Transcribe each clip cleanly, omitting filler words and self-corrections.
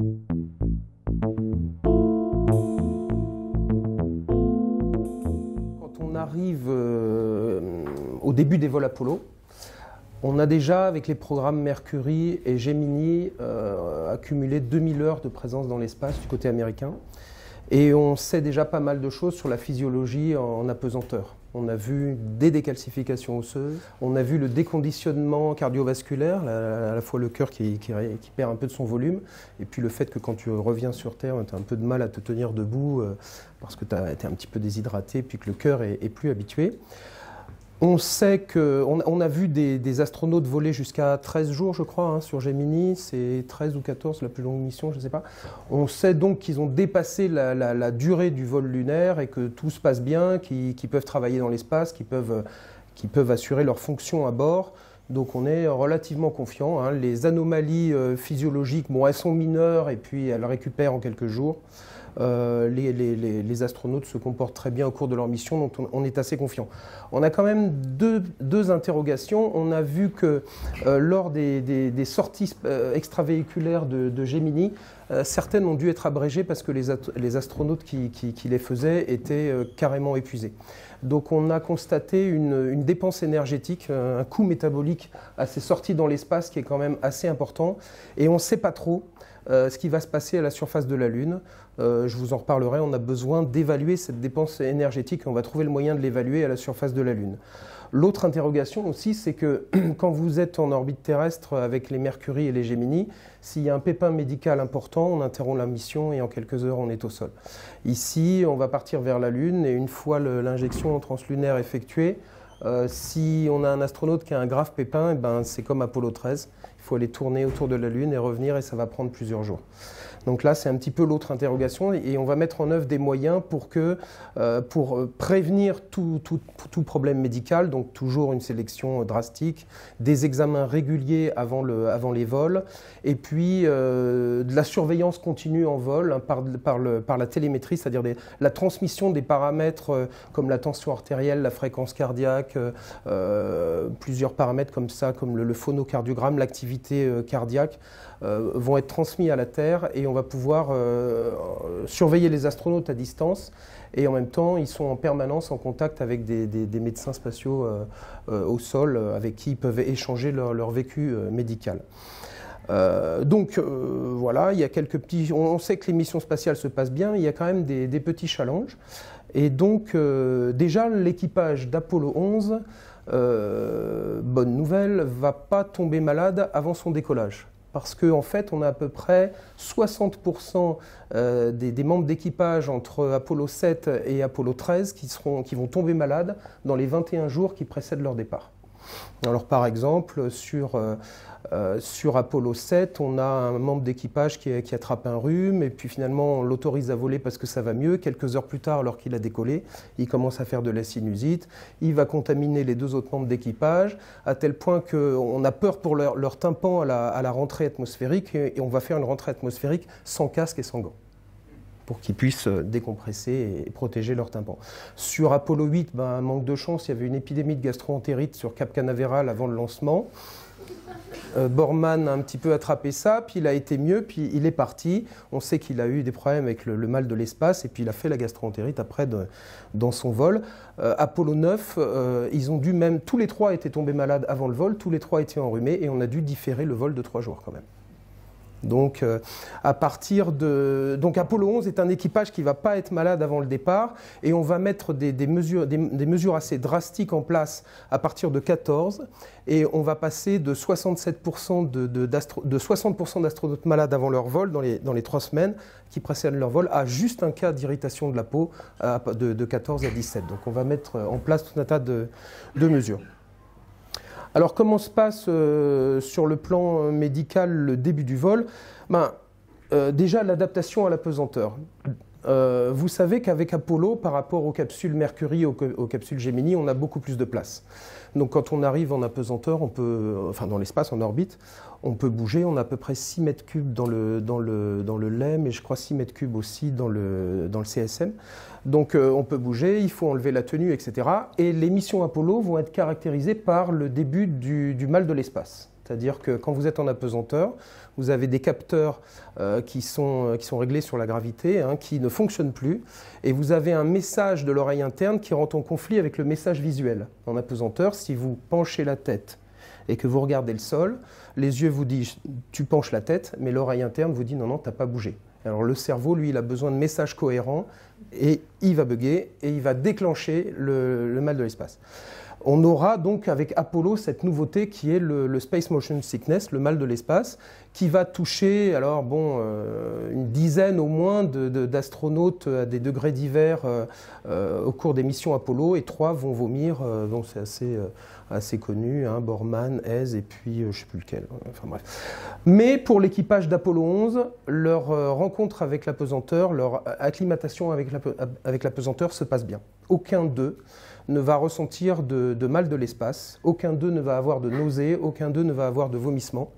Quand on arrive au début des vols Apollo, on a déjà, avec les programmes Mercury et Gemini, accumulé 2000 heures de présence dans l'espace du côté américain. Et on sait déjà pas mal de choses sur la physiologie en apesanteur. On a vu des décalcifications osseuses, on a vu le déconditionnement cardiovasculaire, à la fois le cœur qui perd un peu de son volume, et puis le fait que quand tu reviens sur Terre, tu as un peu de mal à te tenir debout parce que tu as été un petit peu déshydraté, puis que le cœur est plus habitué. On sait qu'on a vu des astronautes voler jusqu'à 13 jours, je crois, sur Gemini. C'est 13 ou 14, la plus longue mission, je ne sais pas. On sait donc qu'ils ont dépassé la durée du vol lunaire et que tout se passe bien, qu'ils peuvent travailler dans l'espace, qu'ils peuvent assurer leurs fonctions à bord. Donc on est relativement confiant. Les anomalies physiologiques, bon, elles sont mineures et puis elles récupèrent en quelques jours. Les astronautes se comportent très bien au cours de leur mission, donc on est assez confiant. On a quand même deux interrogations. On a vu que lors des sorties extravéhiculaires de Gemini, certaines ont dû être abrégées parce que les astronautes qui les faisaient étaient carrément épuisés. Donc on a constaté une dépense énergétique, un coût métabolique à ces sorties dans l'espace qui est quand même assez important. Et on ne sait pas trop ce qui va se passer à la surface de la Lune. Je vous en reparlerai, on a besoin d'évaluer cette dépense énergétique et on va trouver le moyen de l'évaluer à la surface de la Lune. L'autre interrogation aussi, c'est que quand vous êtes en orbite terrestre avec les Mercury et les Gemini, s'il y a un pépin médical important, on interrompt la mission et en quelques heures, on est au sol. Ici, on va partir vers la Lune et une fois l'injection translunaire effectuée, si on a un astronaute qui a un grave pépin, eh ben, c'est comme Apollo 13. Il faut aller tourner autour de la Lune et revenir et ça va prendre plusieurs jours. Donc là, c'est un petit peu l'autre interrogation et on va mettre en œuvre des moyens pour prévenir tout problème médical, donc toujours une sélection drastique, des examens réguliers avant les vols et puis de la surveillance continue en vol par la télémétrie, c'est-à-dire la transmission des paramètres comme la tension artérielle, la fréquence cardiaque, plusieurs paramètres comme ça, comme le phonocardiogramme, l'activité cardiaque, vont être transmis à la Terre et on va pouvoir surveiller les astronautes à distance et en même temps ils sont en permanence en contact avec des médecins spatiaux au sol avec qui ils peuvent échanger leur vécu médical. Voilà, il y a quelques petits. On sait que les missions spatiales se passent bien, il y a quand même des petits challenges. Et donc déjà l'équipage d'Apollo 11, bonne nouvelle, va pas tomber malade avant son décollage. Parce qu'en fait, on a à peu près 60% des membres d'équipage entre Apollo 7 et Apollo 13 qui vont tomber malades dans les 21 jours qui précèdent leur départ. Alors par exemple, sur Apollo 7, on a un membre d'équipage qui attrape un rhume et puis finalement on l'autorise à voler parce que ça va mieux. Quelques heures plus tard, alors qu'il a décollé, il commence à faire de la sinusite. Il va contaminer les deux autres membres d'équipage à tel point qu'on a peur pour leur tympan à la rentrée atmosphérique et on va faire une rentrée atmosphérique sans casque et sans gants, pour qu'ils puissent décompresser et protéger leur tympan. Sur Apollo 8, manque de chance, il y avait une épidémie de gastro-entérite sur Cap Canaveral avant le lancement. Borman a un petit peu attrapé ça, puis il a été mieux, puis il est parti. On sait qu'il a eu des problèmes avec le mal de l'espace, et puis il a fait la gastro-entérite après dans son vol. Apollo 9, ils ont dû même, tous les trois étaient tombés malades avant le vol, tous les trois étaient enrhumés, et on a dû différer le vol de 3 jours quand même. Donc, donc Apollo 11 est un équipage qui ne va pas être malade avant le départ et on va mettre des mesures assez drastiques en place à partir de 14 et on va passer de 67% de 60% d'astronautes malades avant leur vol dans les 3 semaines qui précèdent leur vol à juste un cas d'irritation de la peau de 14 à 17. Donc on va mettre en place tout un tas de mesures. Alors comment se passe sur le plan médical le début du vol? Déjà l'adaptation à la pesanteur. Vous savez qu'avec Apollo, par rapport aux capsules Mercury et aux capsules Gemini, on a beaucoup plus de place. Donc quand on arrive en apesanteur, dans l'espace, en orbite, on peut bouger. On a à peu près 6 mètres cubes dans le LEM et je crois 6 mètres cubes aussi dans le CSM. Donc on peut bouger, il faut enlever la tenue, etc. Et les missions Apollo vont être caractérisées par le début du mal de l'espace. C'est-à-dire que quand vous êtes en apesanteur, vous avez des capteurs qui sont réglés sur la gravité, hein, qui ne fonctionnent plus, et vous avez un message de l'oreille interne qui rentre en conflit avec le message visuel. En apesanteur, si vous penchez la tête et que vous regardez le sol, les yeux vous disent « tu penches la tête », mais l'oreille interne vous dit « non, non, tu n'as pas bougé ». Alors le cerveau, lui, il a besoin de messages cohérents et il va bugger et il va déclencher le mal de l'espace. On aura donc avec Apollo cette nouveauté qui est le Space Motion Sickness, le mal de l'espace, qui va toucher alors bon, une dizaine au moins d'astronautes à des degrés divers au cours des missions Apollo, et 3 vont vomir, donc c'est assez connu, hein, Borman, Hayes et puis je ne sais plus lequel, enfin bref. Mais pour l'équipage d'Apollo 11, leur rencontre avec l'apesanteur, leur acclimatation avec l'apesanteur se passe bien. Aucun d'eux ne va ressentir de mal de l'espace, aucun d'eux ne va avoir de nausées, aucun d'eux ne va avoir de vomissements.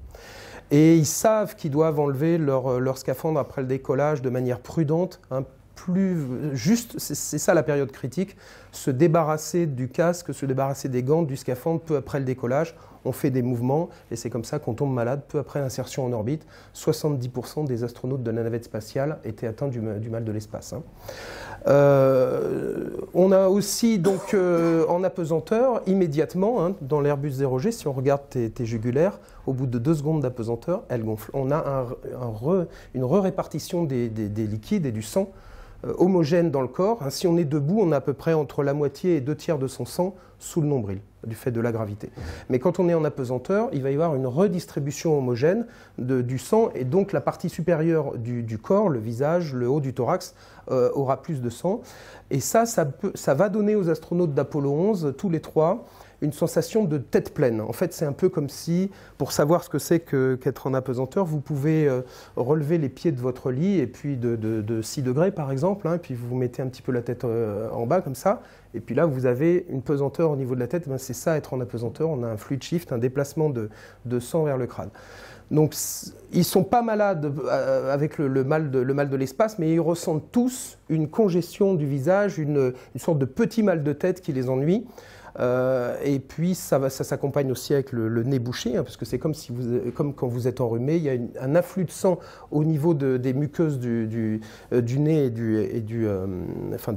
Et ils savent qu'ils doivent enlever leur scaphandre après le décollage de manière prudente, hein, plus juste, c'est ça la période critique, se débarrasser du casque, se débarrasser des gants, du scaphandre peu après le décollage. On fait des mouvements et c'est comme ça qu'on tombe malade peu après l'insertion en orbite. 70% des astronautes de la navette spatiale étaient atteints du mal de l'espace. Hein. On a aussi donc en apesanteur, immédiatement, hein, dans l'Airbus 0G, si on regarde tes jugulaires, au bout de 2 secondes d'apesanteur, elles gonflent. On a une répartition des liquides et du sang homogène dans le corps. Hein, si on est debout, on a à peu près entre la moitié et 2/3 de son sang sous le nombril, du fait de la gravité. Mais quand on est en apesanteur, il va y avoir une redistribution homogène du sang, et donc la partie supérieure du corps, le visage, le haut du thorax, aura plus de sang. Et ça va donner aux astronautes d'Apollo 11, tous les 3, une sensation de tête pleine. En fait, c'est un peu comme si, pour savoir ce que c'est qu'être en apesanteur, vous pouvez relever les pieds de votre lit, et puis de 6 degrés par exemple, hein, puis vous mettez un petit peu la tête en bas comme ça, et puis là vous avez une pesanteur au niveau de la tête. Ben, c'est ça être en apesanteur, on a un fluid shift, un déplacement de sang vers le crâne. Donc ils ne sont pas malades avec le mal de l'espace, mais ils ressentent tous une congestion du visage, une sorte de petit mal de tête qui les ennuie. Et puis ça s'accompagne aussi avec le nez bouché, hein, parce que c'est comme quand vous êtes enrhumé, il y a un afflux de sang au niveau des muqueuses du nez et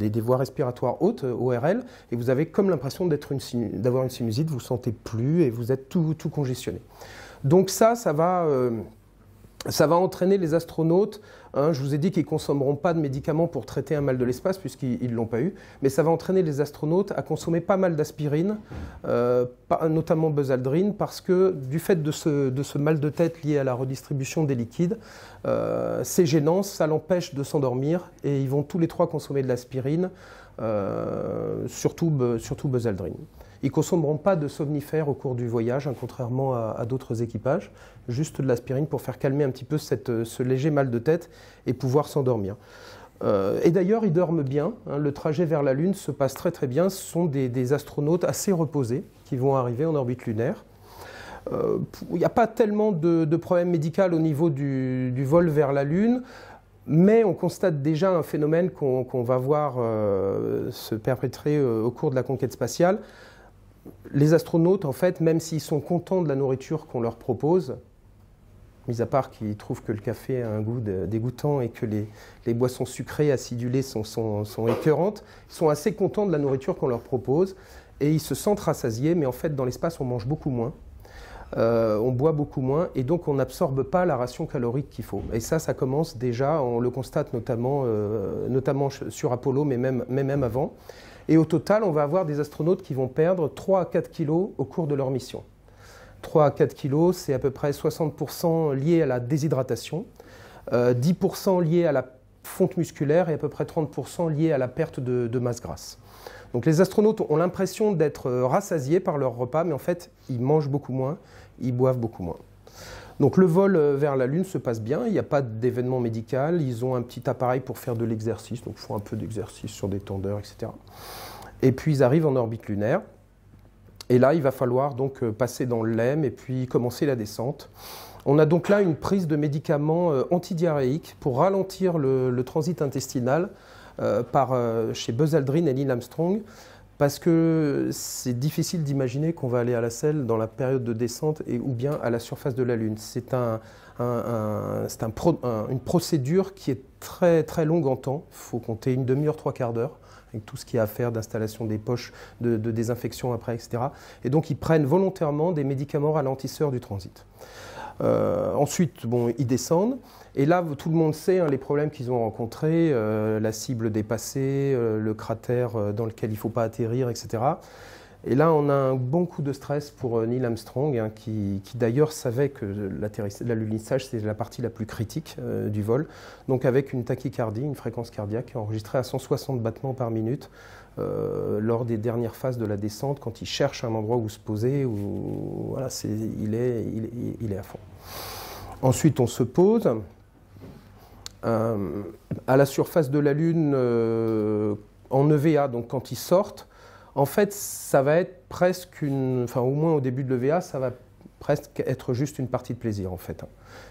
des voies respiratoires hautes, ORL, et vous avez comme l'impression d'avoir une sinusite, vous ne sentez plus et vous êtes tout congestionné. Donc ça va entraîner les astronautes, hein, je vous ai dit qu'ils ne consommeront pas de médicaments pour traiter un mal de l'espace puisqu'ils ne l'ont pas eu, mais ça va entraîner les astronautes à consommer pas mal d'aspirine, notamment Buzz Aldrin, parce que du fait de ce mal de tête lié à la redistribution des liquides, c'est gênant, ça l'empêche de s'endormir, et ils vont tous les 3 consommer de l'aspirine, surtout Buzz Aldrin. Ils ne consommeront pas de somnifères au cours du voyage, hein, contrairement à d'autres équipages, juste de l'aspirine pour faire calmer un petit peu ce léger mal de tête et pouvoir s'endormir. Et d'ailleurs, ils dorment bien, hein, le trajet vers la Lune se passe très très bien, ce sont des astronautes assez reposés qui vont arriver en orbite lunaire. Il n'y a pas tellement de problème médical au niveau du vol vers la Lune, mais on constate déjà un phénomène qu'on va voir se perpétrer au cours de la conquête spatiale. Les astronautes, en fait, même s'ils sont contents de la nourriture qu'on leur propose, mis à part qu'ils trouvent que le café a un goût dégoûtant et que les boissons sucrées acidulées sont écœurantes, ils sont assez contents de la nourriture qu'on leur propose et ils se sentent rassasiés, mais en fait, dans l'espace, on mange beaucoup moins. On boit beaucoup moins et donc on n'absorbe pas la ration calorique qu'il faut. Et ça commence déjà, on le constate notamment sur Apollo, mais même avant. Et au total, on va avoir des astronautes qui vont perdre 3 à 4 kilos au cours de leur mission. 3 à 4 kilos, c'est à peu près 60% lié à la déshydratation, 10% lié à la fonte musculaire et à peu près 30% lié à la perte de masse grasse. Donc les astronautes ont l'impression d'être rassasiés par leur repas, mais en fait, ils mangent beaucoup moins, ils boivent beaucoup moins. Donc le vol vers la Lune se passe bien, il n'y a pas d'événement médical, ils ont un petit appareil pour faire de l'exercice, donc ils font un peu d'exercice sur des tendeurs, etc. Et puis ils arrivent en orbite lunaire, et là il va falloir donc passer dans le LEM et puis commencer la descente. On a donc là une prise de médicaments antidiarrhéiques pour ralentir le transit intestinal chez Buzz Aldrin et Neil Armstrong, parce que c'est difficile d'imaginer qu'on va aller à la selle dans la période de descente ou bien à la surface de la Lune. C'est une procédure qui est très, très longue en temps. Il faut compter une demi-heure, trois quarts d'heure, avec tout ce qu'il y a à faire d'installation des poches, de désinfection après, etc. Et donc ils prennent volontairement des médicaments ralentisseurs du transit. Ensuite, bon, ils descendent. Et là, tout le monde sait les problèmes qu'ils ont rencontrés, la cible dépassée, le cratère dans lequel il ne faut pas atterrir, etc. Et là, on a un bon coup de stress pour Neil Armstrong, qui d'ailleurs savait que l'alunissage, c'est la partie la plus critique du vol. Donc avec une tachycardie, une fréquence cardiaque enregistrée à 160 battements par minute lors des dernières phases de la descente, quand il cherche un endroit où se poser, voilà, il est à fond. Ensuite, on se pose. À la surface de la Lune, en EVA, donc quand ils sortent, en fait, ça va être presque au moins au début de l'EVA, ça va presque être juste une partie de plaisir, en fait.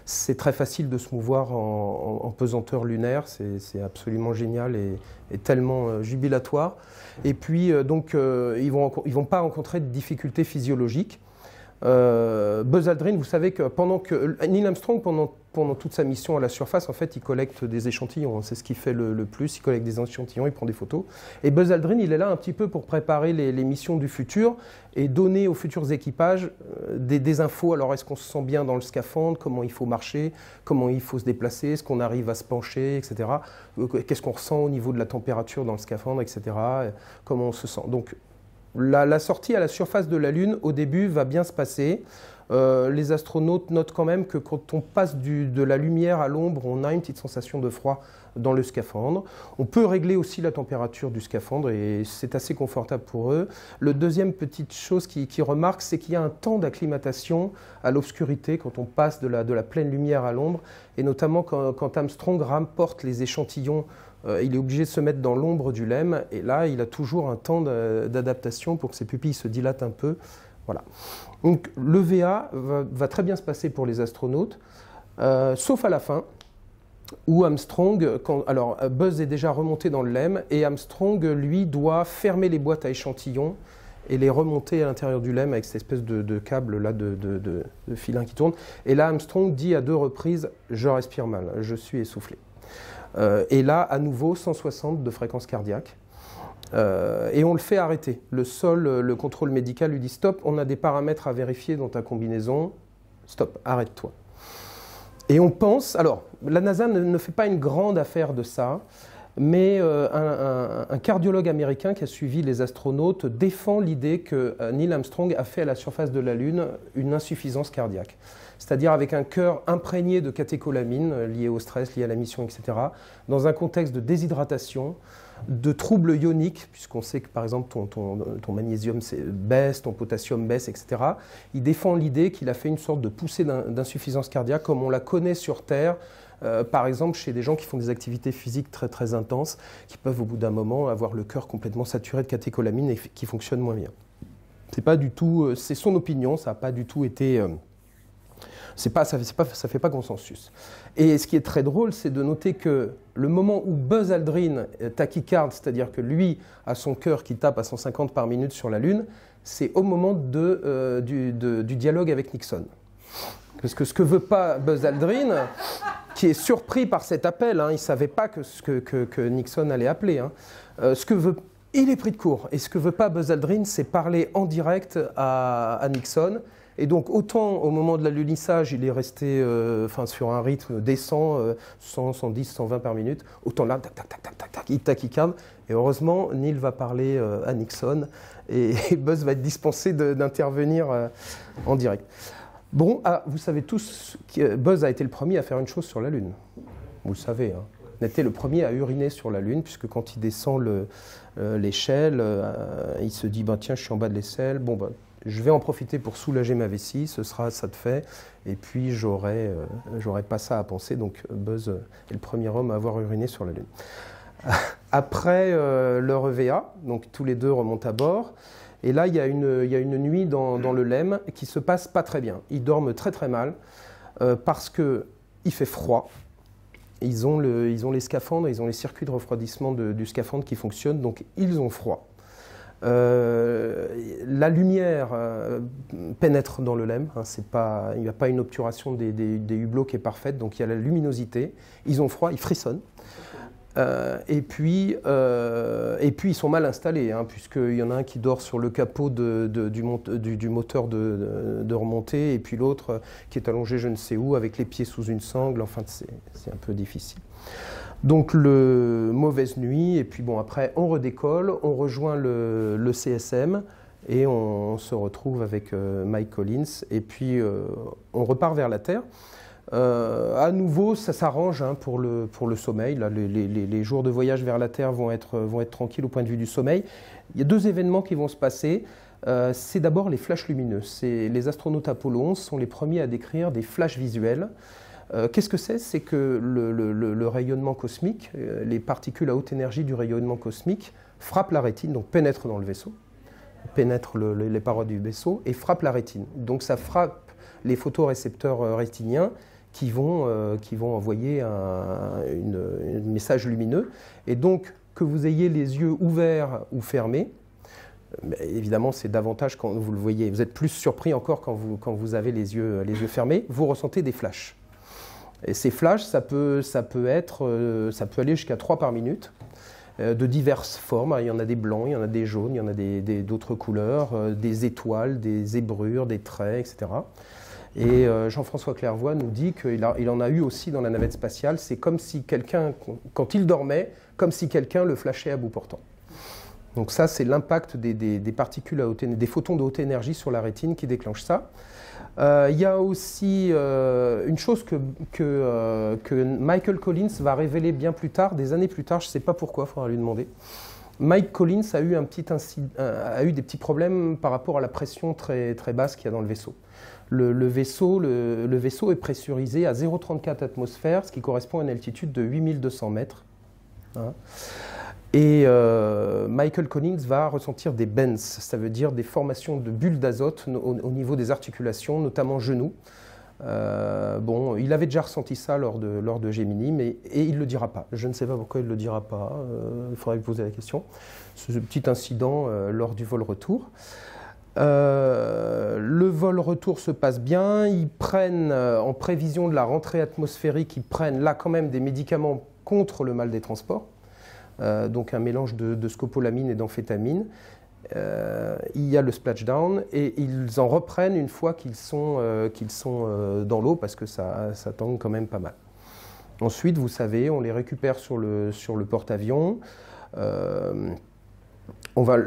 C'est très facile de se mouvoir en pesanteur lunaire, c'est absolument génial et tellement jubilatoire. Et puis, donc, ils vont pas rencontrer de difficultés physiologiques. Buzz Aldrin, vous savez que Neil Armstrong, pendant toute sa mission à la surface, en fait, il collecte des échantillons. C'est ce qu'il fait le plus. Il collecte des échantillons, il prend des photos. Et Buzz Aldrin, il est là un petit peu pour préparer les missions du futur et donner aux futurs équipages des infos. Alors, est-ce qu'on se sent bien dans le scaphandre? Comment il faut marcher? Comment il faut se déplacer? Est-ce qu'on arrive à se pencher, etc. Qu'est-ce qu'on ressent au niveau de la température dans le scaphandre, etc. Comment on se sent? Donc, la sortie à la surface de la Lune, au début, va bien se passer. Les astronautes notent quand même que quand on passe de la lumière à l'ombre, on a une petite sensation de froid dans le scaphandre. On peut régler aussi la température du scaphandre et c'est assez confortable pour eux. Le deuxième petite chose qu'ils remarquent, c'est qu'il y a un temps d'acclimatation à l'obscurité quand on passe de la pleine lumière à l'ombre, et notamment quand Armstrong rapporte les échantillons. Il est obligé de se mettre dans l'ombre du LEM, et là, il a toujours un temps d'adaptation pour que ses pupilles se dilatent un peu. Voilà. Donc, l'EVA va très bien se passer pour les astronautes, sauf à la fin, où Armstrong, alors Buzz est déjà remonté dans le LEM, et Armstrong, lui, doit fermer les boîtes à échantillons et les remonter à l'intérieur du LEM avec cette espèce de câble là, de filin qui tourne. Et là, Armstrong dit à 2 reprises « Je respire mal, je suis essoufflé ». Et là, à nouveau, 160 de fréquence cardiaque. Et on le fait arrêter. Le contrôle médical lui dit stop, on a des paramètres à vérifier dans ta combinaison, stop, arrête-toi. Et on pense, alors la NASA ne fait pas une grande affaire de ça, mais un cardiologue américain qui a suivi les astronautes défend l'idée que Neil Armstrong a fait à la surface de la Lune une insuffisance cardiaque. C'est-à-dire avec un cœur imprégné de catécholamines liées au stress, liées à la mission, etc., dans un contexte de déshydratation, de troubles ioniques, puisqu'on sait que par exemple ton magnésium baisse, ton potassium baisse, etc. Il défend l'idée qu'il a fait une sorte de poussée d'insuffisance cardiaque comme on la connaît sur Terre, par exemple chez des gens qui font des activités physiques très très intenses, qui peuvent au bout d'un moment avoir le cœur complètement saturé de catécholamines et qui fonctionnent moins bien. C'est son opinion, ça n'a pas du tout été... ça ne fait pas consensus. Et ce qui est très drôle, c'est de noter que le moment où Buzz Aldrin tachycarde, c'est-à-dire que lui a son cœur qui tape à 150 par minute sur la Lune, c'est au moment du dialogue avec Nixon. Parce que ce que veut pas Buzz Aldrin, qui est surpris par cet appel, il ne savait pas que Nixon allait appeler, il est pris de court. Et ce que veut pas Buzz Aldrin, c'est parler en direct à Nixon. Et donc, autant au moment de l'alunissage, il est resté sur un rythme décent, 100, 110, 120 par minute, autant là, tac, tac, tac, tac, tac, tac, il tachycarde. Et heureusement, Neil va parler à Nixon et Buzz va être dispensé d'intervenir en direct. Bon, vous savez tous que Buzz a été le premier à faire une chose sur la Lune. Vous le savez, hein. Il a été le premier à uriner sur la Lune, puisque quand il descend l'échelle, il se dit tiens, je suis en bas de l'échelle, je vais en profiter pour soulager ma vessie, ça de fait, et puis j'aurai pas ça à penser. Donc Buzz est le premier homme à avoir uriné sur la Lune. Après leur EVA, donc tous les deux remontent à bord, et là il y a une nuit dans le LEM qui se passe pas très bien. Ils dorment très très mal parce qu'il fait froid. Ils ont les scaphandres, ils ont les circuits de refroidissement du scaphandre qui fonctionnent, donc ils ont froid. La lumière pénètre dans le LEM, hein, il n'y a pas une obturation des hublots qui est parfaite, donc il y a la luminosité. Ils ont froid, ils frissonnent. Et puis ils sont mal installés, hein, puisqu'il y en a un qui dort sur le capot du moteur de remontée, et puis l'autre qui est allongé je ne sais où, avec les pieds sous une sangle. Enfin, c'est un peu difficile. Donc, mauvaise nuit, et puis bon, après, on redécolle, on rejoint le CSM, et on se retrouve avec Mike Collins, et puis on repart vers la Terre. À nouveau, ça s'arrange, hein, pour le sommeil. Là, les jours de voyage vers la Terre vont être tranquilles au point de vue du sommeil. Il y a deux événements qui vont se passer. C'est d'abord les flashs lumineux. Les astronautes Apollo 11 sont les premiers à décrire des flashs visuels. Qu'est-ce que c'est? C'est que le rayonnement cosmique, les particules à haute énergie du rayonnement cosmique frappent la rétine, donc pénètrent dans le vaisseau, pénètrent les parois du vaisseau et frappent la rétine. Donc ça frappe les photorécepteurs rétiniens qui vont envoyer un message lumineux. Et donc, que vous ayez les yeux ouverts ou fermés, évidemment, c'est davantage quand vous le voyez. Vous êtes plus surpris encore quand vous avez les yeux fermés. Vous ressentez des flashs. Et ces flashs, ça peut aller jusqu'à 3 par minute, de diverses formes. Il y en a des blancs, il y en a des jaunes, il y en a d'autres couleurs, des étoiles, des zébrures, des traits, etc. Et Jean-François Clairvoy nous dit qu'il en a eu aussi dans la navette spatiale. C'est comme si quelqu'un, quand il dormait, comme si quelqu'un le flashait à bout portant. Donc ça, c'est l'impact des particules des photons de haute énergie sur la rétine qui déclenche ça. Il y a aussi une chose que Michael Collins va révéler bien plus tard, des années plus tard, je ne sais pas pourquoi, il faudra lui demander. Mike Collins a eu des petits problèmes par rapport à la pression très, très basse qu'il y a dans le vaisseau. Le vaisseau est pressurisé à 0,34 atmosphères, ce qui correspond à une altitude de 8200 mètres. Hein. Et Michael Collins va ressentir des bends, ça veut dire des formations de bulles d'azote au niveau des articulations, notamment genoux. Bon, il avait déjà ressenti ça lors de Gemini, et il ne le dira pas. Je ne sais pas pourquoi il ne le dira pas, il faudrait lui poser la question. Ce petit incident lors du vol retour. Le vol retour se passe bien, ils prennent, en prévision de la rentrée atmosphérique, ils prennent là quand même des médicaments contre le mal des transports. Donc un mélange de scopolamine et d'amphétamine. Il y a le splashdown et ils en reprennent une fois qu'ils sont dans l'eau parce que ça tangue quand même pas mal. Ensuite, vous savez, on les récupère sur le porte-avions.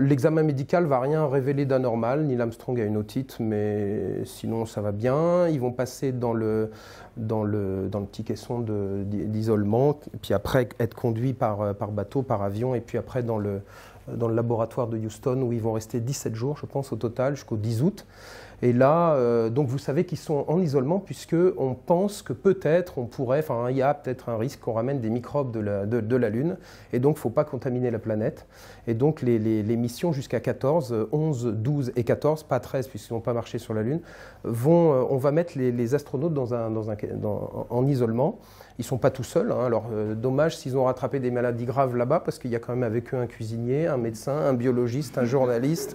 L'examen médical ne va rien révéler d'anormal. Neil Armstrong a une otite, mais sinon ça va bien. Ils vont passer dans le petit caisson d'isolement, puis après être conduits par bateau, par avion, et puis après dans le laboratoire de Houston où ils vont rester 17 jours, je pense, au total, jusqu'au 10 août. Et là, donc vous savez qu'ils sont en isolement puisqu'on pense que peut-être il y a peut-être un risque qu'on ramène des microbes de la Lune, et donc il ne faut pas contaminer la planète. Et donc les missions jusqu'à 14, 11, 12 et 14, pas 13 puisqu'ils n'ont pas marché sur la Lune, on va mettre les astronautes en isolement. Ils ne sont pas tout seuls, hein. Alors dommage s'ils ont rattrapé des maladies graves là-bas, parce qu'il y a quand même avec eux un cuisinier, un médecin, un biologiste, un journaliste.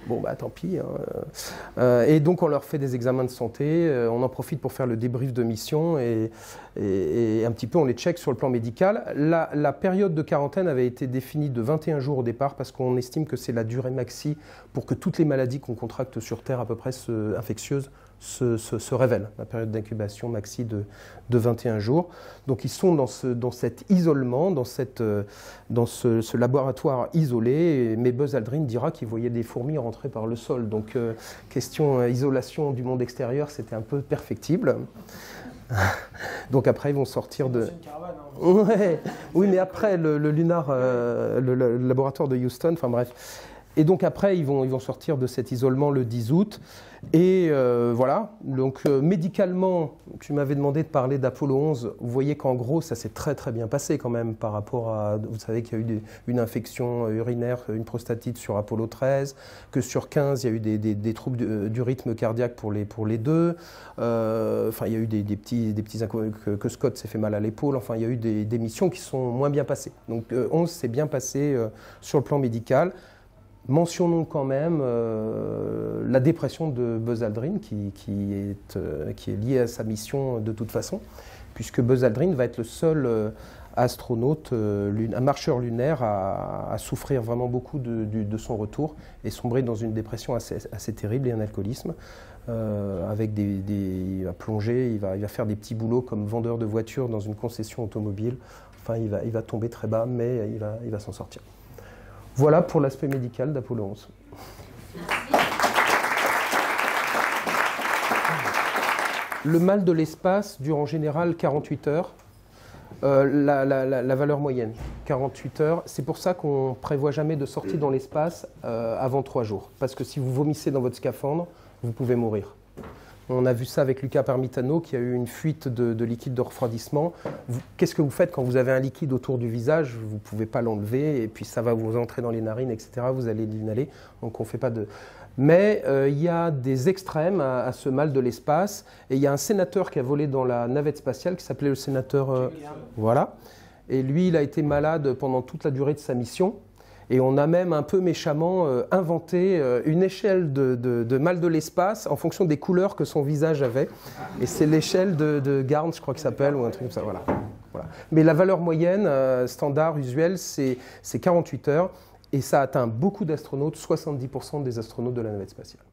Bon, bah tant pis. Hein. Et donc on leur fait des examens de santé, on en profite pour faire le débrief de mission et un petit peu on les check sur le plan médical. La période de quarantaine avait été définie de 21 jours au départ, parce qu'on estime que c'est la durée maxi pour que toutes les maladies qu'on contracte sur Terre à peu près infectieuses se révèlent. La période d'incubation maxi de 21 jours. Donc ils sont dans cet isolement, dans ce laboratoire isolé. Mais Buzz Aldrin dira qu'il voyait des fourmis rentrer par le sol. Donc question isolation du monde extérieur, c'était un peu perfectible. Donc après ils vont sortir de... Ouais. Oui, mais après le laboratoire de Houston, enfin bref. Et donc après, ils vont sortir de cet isolement le 10 août. Et voilà, donc médicalement, tu m'avais demandé de parler d'Apollo 11. Vous voyez qu'en gros, ça s'est très très bien passé quand même par rapport à... Vous savez qu'il y a eu une infection urinaire, une prostatite sur Apollo 13, que sur 15, il y a eu des troubles du rythme cardiaque pour les deux. Enfin, il y a eu des petits que Scott s'est fait mal à l'épaule. Enfin, il y a eu des missions qui sont moins bien passées. Donc 11 s'est bien passé sur le plan médical. Mentionnons quand même la dépression de Buzz Aldrin qui est liée à sa mission de toute façon, puisque Buzz Aldrin va être le seul astronaute, un marcheur lunaire à souffrir vraiment beaucoup de son retour et sombrer dans une dépression assez terrible et un alcoolisme. Avec il va plonger, il va faire des petits boulots comme vendeur de voitures dans une concession automobile. Enfin, il va tomber très bas, mais il va s'en sortir. Voilà pour l'aspect médical d'Apollo 11. Le mal de l'espace dure en général 48 heures. La valeur moyenne, 48 heures. C'est pour ça qu'on ne prévoit jamais de sortie dans l'espace avant 3 jours. Parce que si vous vomissez dans votre scaphandre, vous pouvez mourir. On a vu ça avec Luca Parmitano, qui a eu une fuite de liquide de refroidissement. Qu'est-ce que vous faites quand vous avez un liquide autour du visage? Vous ne pouvez pas l'enlever, et puis ça va vous entrer dans les narines, etc. Vous allez l'inhaler, donc on ne fait pas de... Mais il y a des extrêmes à ce mal de l'espace, et il y a un sénateur qui a volé dans la navette spatiale, qui s'appelait le sénateur... voilà. Et lui, il a été malade pendant toute la durée de sa mission. Et on a même un peu méchamment inventé une échelle de mal de l'espace en fonction des couleurs que son visage avait. Et c'est l'échelle de Garnes, je crois que ça s'appelle, ou un truc comme ça. Voilà. Mais la valeur moyenne, standard, usuelle, c'est 48 heures. Et ça atteint beaucoup d'astronautes, 70% des astronautes de la navette spatiale.